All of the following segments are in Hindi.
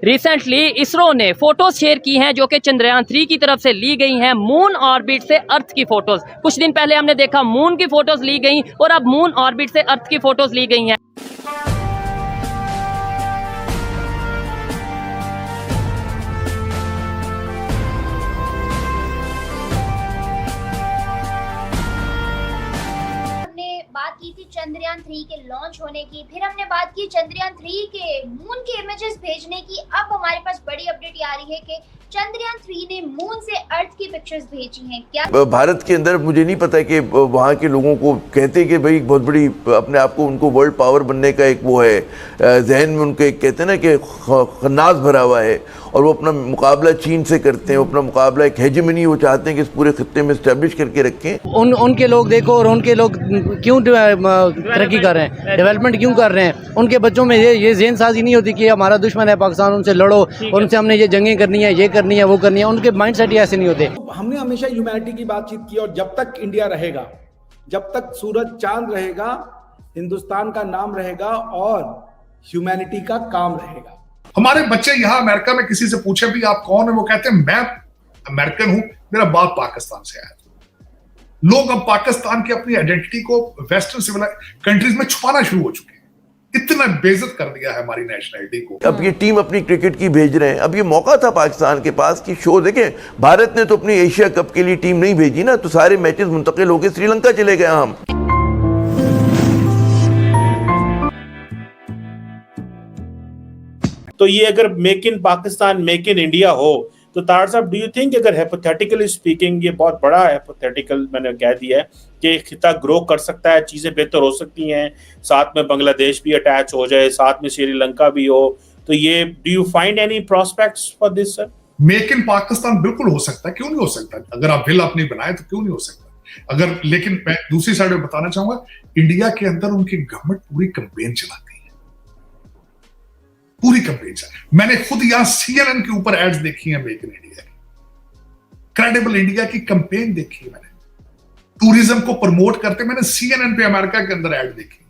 रिसेंटली इसरो ने फोटोज शेयर की हैं जो कि चंद्रयान 3 की तरफ से ली गई हैं, मून ऑर्बिट से अर्थ की फोटोज। कुछ दिन पहले हमने देखा मून की फोटोज ली गई और अब मून ऑर्बिट से अर्थ की फोटोज ली गई हैं। बात की थी चंद्रयान 3 के लॉन्च होने की, फिर हमने बात की चंद्रयान 3 के मून के इमेजेस भेजने की। अब हमारे पास बड़ी अपडेट आ रही है कि चंद्रयान 3 ने मून से अर्थ की पिक्चर्स भेजी हैं। क्या भारत के अंदर मुझे नहीं पता कि वहाँ के लोगों को कहते हैं कि भाई बहुत बड़ी अपने आप को उनको वर्ल्ड पावर बनने का एक वो है जहन में, उनके कहते हैं ना कि खन्नास भरा हुआ है और वो अपना मुकाबला चीन से करते हैं, वो अपना मुकाबला एक हेजेमनी वो चाहते हैं कि इस पूरे खत्ते में इस्टेब्लिश करके रखें। उनके लोग देखो और उनके लोग क्यों तरक्की कर रहे हैं, डेवलपमेंट क्यों कर रहे हैं। उनके बच्चों में ये ज़हन साजी नहीं होती कि हमारा दुश्मन है पाकिस्तान, उनसे लड़ो, उनसे हमने ये जंगें करनी है, ये करनी है, वो करनी है। उनके माइंड सेट ही ऐसे नहीं होते। हमने हमेशा ह्यूमैनिटी की बातचीत की और जब तक इंडिया रहेगा, जब तक सूरज चांद रहेगा, हिंदुस्तान का नाम रहेगा और ह्यूमैनिटी का काम रहेगा। हमारे बच्चे यहाँ अमेरिका में किसी से पूछे भी आप कौन है, वो कहते हैं मैं अमेरिकन हूं, मेरा बाप पाकिस्तान से आया। लोग अब पाकिस्तान की अपनी आइडेंटिटी को वेस्टर्न सिविलाइज्ड कंट्रीज में छुपाना शुरू हो चुके हैं। इतना बेइज्जत कर दिया है हमारी नेशनलिटी को। अब ये टीम अपनी क्रिकेट की भेज रहे हैं। अब ये मौका था पाकिस्तान के पास कि शो देखें। भारत ने तो अपनी एशिया कप के लिए टीम नहीं भेजी ना, तो सारे मैचेस मुंतकिल होकर श्रीलंका चले गए हम। तो ये अगर make in Pakistan make in India हो तो तार साहब, डू यू थिंक अगर हाइपोथेटिकली स्पीकिंग, ये बहुत बड़ा हाइपोथेटिकल मैंने कह दिया है कि खिता ग्रो कर सकता है, चीजें बेहतर हो सकती हैं, साथ में बांग्लादेश भी अटैच हो जाए, साथ में श्रीलंका भी हो, तो ये do you find any prospects for this sir? Make in Pakistan बिल्कुल हो सकता है, क्यों नहीं हो सकता? अगर आप बिल अपनी बनाए तो क्यों नहीं हो सकता? अगर लेकिन मैं दूसरी साइड में बताना चाहूंगा, इंडिया के अंदर उनकी गवर्नमेंट पूरी कैंपेन चलाती है, पूरी कैंपेन। मैंने खुद यहां CNN के ऊपर एड्स देखी हैं मेक इन इंडिया की, क्रेडिबल इंडिया की कैंपेन देखी है मैंने, टूरिज्म को प्रमोट करते मैंने CNN पे अमेरिका के अंदर एड देखी।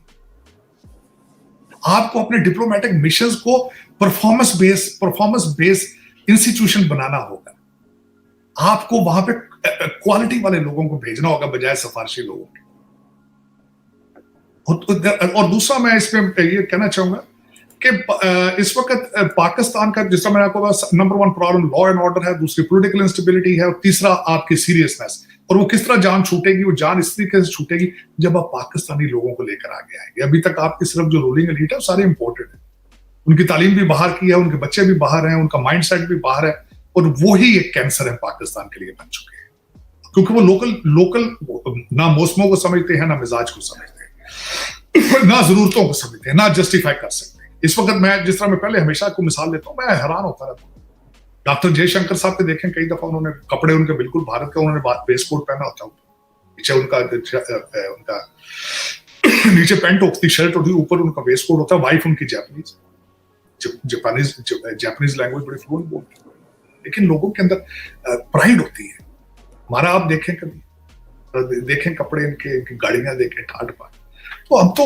आपको अपने डिप्लोमेटिक मिशंस को परफॉर्मेंस बेस इंस्टीट्यूशन बनाना होगा। आपको वहां पे क्वालिटी वाले लोगों को भेजना होगा बजाय सिफारिशी लोगों के। और दूसरा मैं इसमें ये कहना चाहूंगा कि इस वक्त पाकिस्तान का, जिस तरह मैंने आपको number 1 problem law and order है, दूसरी पॉलिटिकल इंस्टेबिलिटी है, और तीसरा आपकी सीरियसनेस। और वो किस तरह जान छूटेगी? वो जान इस तरीके से छूटेगी जब आप पाकिस्तानी लोगों को लेकर आगे आएंगे। अभी तक आपकी सिर्फ जो रूलिंग एलीट है वो सारे इंपोर्टेड है, उनकी तालीम भी बाहर की है, उनके बच्चे भी बाहर हैं, उनका माइंड सेट भी बाहर है, और वो ही एक कैंसर है पाकिस्तान के लिए बन चुके हैं, क्योंकि वो लोकल ना मौसमों को समझते हैं, ना मिजाज को समझते हैं, ना जरूरतों को समझते हैं, ना जस्टिफाई कर सकते हैं। इस वक्त मैं जिस तरह मैं पहले हमेशा को मिसाल देता हूं, मैं हैरान होता रहता हूं। डॉक्टर जयशंकर साहब के देखें, कई दफा उन्होंने कपड़े उनके बिल्कुल भारत का, उन्होंने बेस कोट पहना होता है, नीचे उनका नीचे पैंट होती, शर्ट होती, ऊपर उनका वेस्ट कोट होता है। वाइफ उनकी जापानीज लैंग्वेज बड़ी फ्लुएंट बोलती है, लेकिन लोगों के अंदर प्राइड होती है। हमारा आप देखें, कभी देखें कपड़े इनके गाड़ियां देखें, ठाट बाट। तो अब तो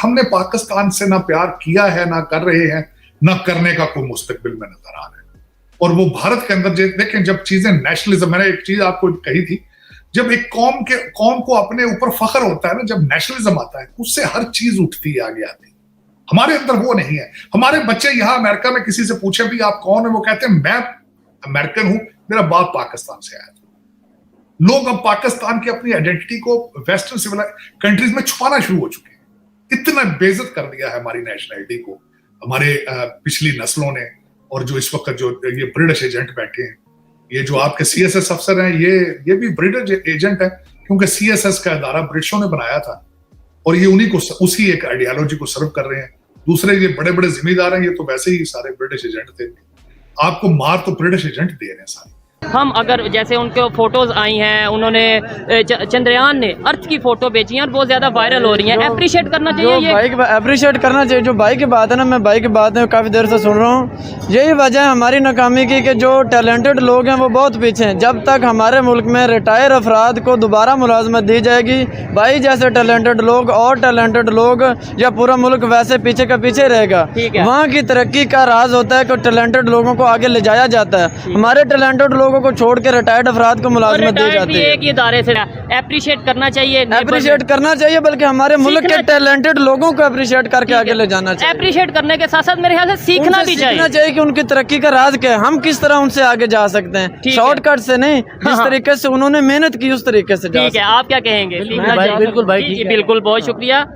हमने पाकिस्तान से ना प्यार किया है, ना कर रहे हैं, ना करने का कोई मुस्तकबिल में नजर आ रहा है। और वो भारत के अंदर देखें, जब चीजें नेशनलिज्म, मैंने एक चीज आपको कही थी, जब एक कौम को अपने ऊपर फख्र होता है ना, जब नेशनलिज्म आता है, उससे हर चीज उठती है, आगे आती है। हमारे अंदर वो नहीं है। हमारे बच्चे यहाँ अमेरिका में किसी से पूछे भी आप कौन है, वो कहते हैं मैं अमेरिकन हूं, मेरा बाप पाकिस्तान से आया। लोग अब पाकिस्तान की अपनी आइडेंटिटी को वेस्टर्न सिविलाइज्ड कंट्रीज में छुपाना शुरू हो चुके हैं। इतना बेइज्जत कर दिया है हमारी नेशनलिटी को हमारे पिछली नस्लों ने। और जो इस वक्त जो ये ब्रिटिश एजेंट बैठे हैं, ये जो आपके CSS अफसर हैं, ये भी ब्रिटिश एजेंट है, क्योंकि CSS का इदारा ब्रिटिशों ने बनाया था, और ये उन्हीं को उसी एक आइडियोलॉजी को सर्व कर रहे हैं। दूसरे ये बड़े बड़े जिम्मेदार हैं, ये तो वैसे ही सारे ब्रिटिश एजेंट थे। आपको मार तो ब्रिटिश एजेंट दे रहे हैं सारे। हम अगर जैसे उनके फोटोज आई हैं, उन्होंने चंद्रयान ने अर्थ की फोटो भेजी हैं और बहुत ज्यादा वायरल हो रही हैं, अप्रिशिएट करना चाहिए ये। बाइक अप्रिशिएट करना चाहिए। जो बाइक की बात है ना, मैं बाइक की बात है काफ़ी देर से सुन रहा हूँ। यही वजह है हमारी नाकामी की कि जो टैलेंटेड लोग हैं वो बहुत पीछे हैं। जब तक हमारे मुल्क में रिटायर अफराद को दोबारा मुलाजमत दी जाएगी, भाई जैसे टैलेंटेड लोग और टैलेंटेड लोग, या पूरा मुल्क वैसे पीछे का पीछे रहेगा। वहाँ की तरक्की का राज होता है कि टैलेंटेड लोगों को आगे ले जाया जाता है। हमारे टैलेंटेड लोगों को छोड़ के रिटायर्ड अफराद को मुलाजमत दी जाती है। एक इदारे से अप्रिशिएट करना चाहिए, अप्रिशिएट करना चाहिए, बल्कि हमारे मुल्क के टैलेंटेड लोगों को अप्रिशिएट करके आगे ले जाना चाहिए। अप्रिशिएट करने के साथ साथ मेरे ख्याल से सीखना भी चाहिए कि उनकी तरक्की का राज क्या है, हम किस तरह उनसे आगे जा सकते हैं। शॉर्टकट से नहीं, जिस तरीके से उन्होंने मेहनत की उस तरीके से। ठीक है, आप क्या कहेंगे? बिल्कुल भाई, बिल्कुल, बहुत शुक्रिया।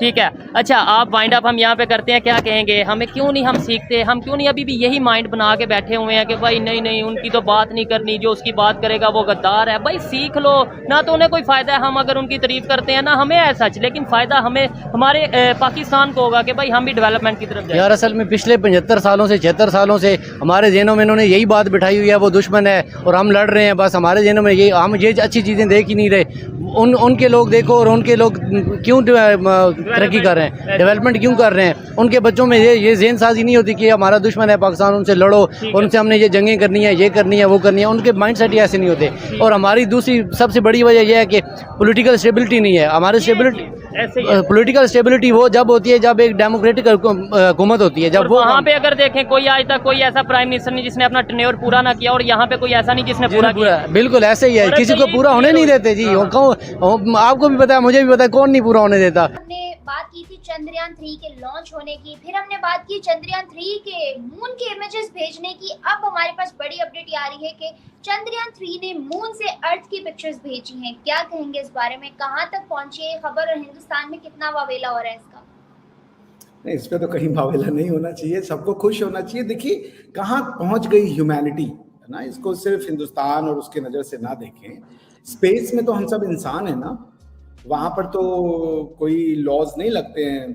ठीक है, अच्छा आप वाइंड अप हम यहाँ पे करते हैं। क्या कहेंगे, हमें क्यों नहीं हम सीखते, हम क्यों नहीं अभी भी यही माइंड बना के बैठे हुए हैं कि भाई नहीं नहीं उनकी तो बात नहीं करनी, जो उसकी बात करेगा वो गद्दार है। भाई सीख लो ना, तो उन्हें कोई फ़ायदा है हम अगर उनकी तारीफ करते हैं ना हमें है सच, लेकिन फ़ायदा हमें हमारे पाकिस्तान को होगा कि भाई हम भी डेवलपमेंट की तरफ जाएं। यार असल में पिछले 75 सालों से 76 सालों से हमारे जहनों में इन्होंने यही बात बिठाई हुई है, वो दुश्मन है और हम लड़ रहे हैं। बस हमारे जहनों में ये, हम ये अच्छी चीज़ें देख ही नहीं रहे। उनके लोग देखो, और उनके लोग क्यों तरक्की कर रहे हैं, डेवलपमेंट क्यों कर रहे हैं। उनके बच्चों में ये ज़हन साजी नहीं होती कि हमारा दुश्मन है पाकिस्तान, उनसे लड़ो, उनसे हमने ये जंगें करनी है, ये करनी है, वो करनी है। उनके माइंड सेट ही ऐसे नहीं होते। और हमारी दूसरी सबसे बड़ी वजह यह है कि पॉलिटिकल स्टेबिलिटी नहीं है। हमारी पॉलिटिकल स्टेबिलिटी वो जब होती है जब एक डेमोक्रेटिक हुकूमत होती है। जब वो वहाँ पे अगर देखें कोई आज तक कोई ऐसा प्राइम मिनिस्टर नहीं जिसने अपना टेन्योर पूरा ना किया, और यहाँ पे कोई ऐसा नहीं जिसने पूरा किया। बिल्कुल ऐसे ही है, किसी को पूरा होने नहीं देते जी। आपको भी पता है, मुझे भी पता है, कौन नहीं पूरा होने देता। हमने बात की थी चंद्रयान 3 के लॉन्च होने की, फिर हमने बात की चंद्रयान 3 के मून के इमेजेस भेजने की। अब हमारे पास बड़ी अपडेट आ रही है कि चंद्रयान 3 ने मून से अर्थ की पिक्चर्स भेजी हैं। क्या कहेंगे इस बारे में, कहां तक पहुंची है खबर और हिंदुस्तान में कितना वावेला हो रहा है इसका? नहीं, इस पे तो कहीं वावेला नहीं होना चाहिए, सबको खुश होना चाहिए। देखिए कहाँ पहुंच गई ह्यूमैनिटी, है ना। इसको सिर्फ हिंदुस्तान और उसके नज़र से ना देखें। स्पेस में तो हम सब इंसान है ना, वहाँ पर तो कोई लॉज नहीं लगते हैं,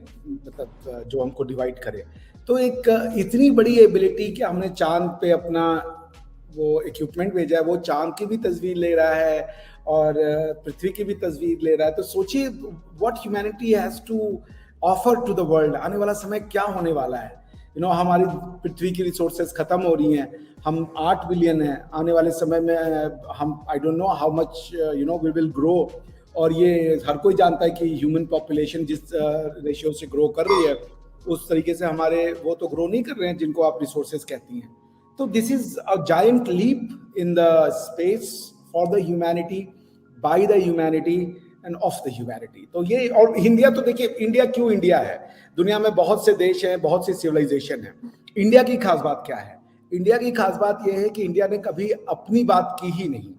मतलब जो हमको डिवाइड करे। तो एक इतनी बड़ी एबिलिटी कि हमने चांद पे अपना वो इक्विपमेंट भेजा है, वो चांद की भी तस्वीर ले रहा है और पृथ्वी की भी तस्वीर ले रहा है। तो सोचिए what humanity has to offer to the world. आने वाला समय क्या होने वाला है। हमारी पृथ्वी की रिसोर्सेज खत्म हो रही हैं, हम 8 बिलियन हैं। आने वाले समय में हम I don't know how much we will grow. और ये हर कोई जानता है कि ह्यूमन पॉपुलेशन जिस रेशियो से ग्रो कर रही है, उस तरीके से हमारे वो तो ग्रो नहीं कर रहे हैं जिनको आप रिसोर्सेज कहती हैं। तो this is a giant leap in the space for the humanity, by the humanity and of the humanity. तो ये, और इंडिया तो देखिए, इंडिया क्यों इंडिया है। दुनिया में बहुत से देश हैं, बहुत सी सिविलाइजेशन है। इंडिया की खास बात क्या है? इंडिया की खास बात यह है कि इंडिया ने कभी अपनी बात की ही नहीं।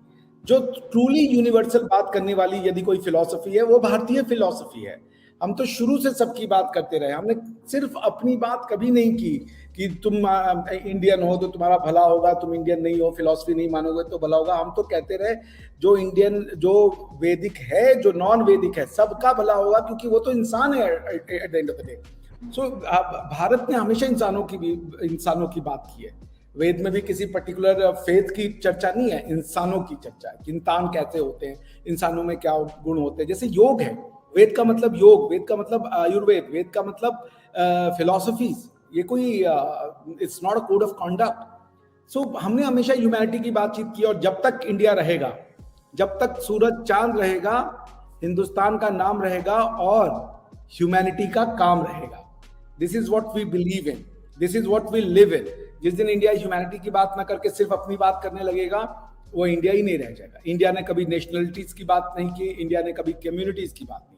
जो ट्रूली यूनिवर्सल बात करने वाली यदि कोई फिलॉसफी है, वो भारतीय फिलॉसफी है। हम तो शुरू से सबकी बात करते रहे, हमने सिर्फ अपनी बात कभी नहीं की कि तुम इंडियन हो तो तुम्हारा भला होगा, तुम इंडियन नहीं हो, फिलॉसफी नहीं मानोगे तो भला होगा। हम तो कहते रहे जो इंडियन, जो वैदिक है, जो नॉन वैदिक है, सबका भला होगा, क्योंकि वो तो इंसान है at the end of the day. So Bharat ने हमेशा इंसानों की बात की है। वेद में भी किसी पर्टिकुलर फेथ की चर्चा नहीं है, इंसानों की चर्चा है। इंसान कैसे होते हैं, इंसानों में क्या गुण होते हैं। जैसे योग है, वेद का मतलब योग, वेद का मतलब आयुर्वेद, वेद का मतलब फिलॉसफीज। ये कोई it's not a code of conduct. So हमने हमेशा ह्यूमैनिटी की बातचीत की, और जब तक इंडिया रहेगा, जब तक सूरज चांद रहेगा, हिंदुस्तान का नाम रहेगा और ह्यूमैनिटी का काम रहेगा। This is what we believe in, this is what we live in. जिस दिन इंडिया ह्यूमैनिटी की बात ना करके सिर्फ अपनी बात करने लगेगा, वो इंडिया ही नहीं रह जाएगा। इंडिया ने कभी नेशनलिटीज की बात नहीं की, इंडिया ने कभी कम्युनिटीज की बात नहीं